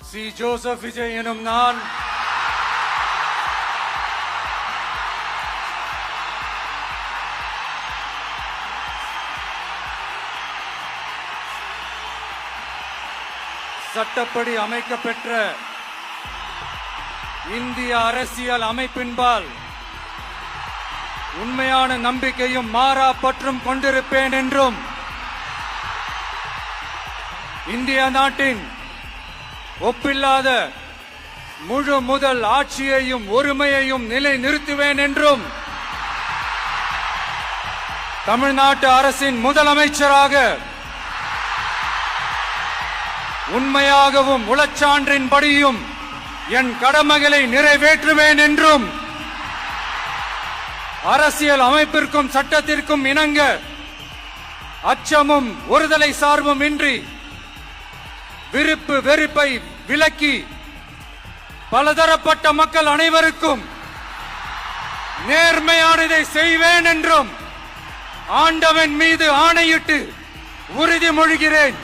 C. Joseph Vijay எனும் நான் சட்டப்படி அமைக்கப்பெற்ற இந்திய அரசியல் அமைப்பின்பால் உண்மையான நம்பிக்கையும் மாறா பற்றும் கொண்டிருப்பேன் என்றும் இந்திய நாட்டின் ஒப்பில்லாத முழு முதல் ஆட்சியையும் ஒருமையையும் நிலை நிறுத்துவேன் என்றும் தமிழ்நாட்டு அரசின் முதலமைச்சராக உண்மையாகவும் உளச்சான்றின்படியும் என் கடமைகளை நிறைவேற்றுவேன் என்றும் அரசியல் அமைப்பிற்கும் சட்டத்திற்கும் இணங்க அச்சமும் ஒருதலை சார்பும் இன்றி விருப்பு வெறுப்பை விலக்கி பலதரப்பட்ட மக்கள் அனைவருக்கும் நேர்மையானதை செய்வேன் என்றும் ஆண்டவன் மீது ஆணையிட்டு உறுதிமொழிகிறேன்.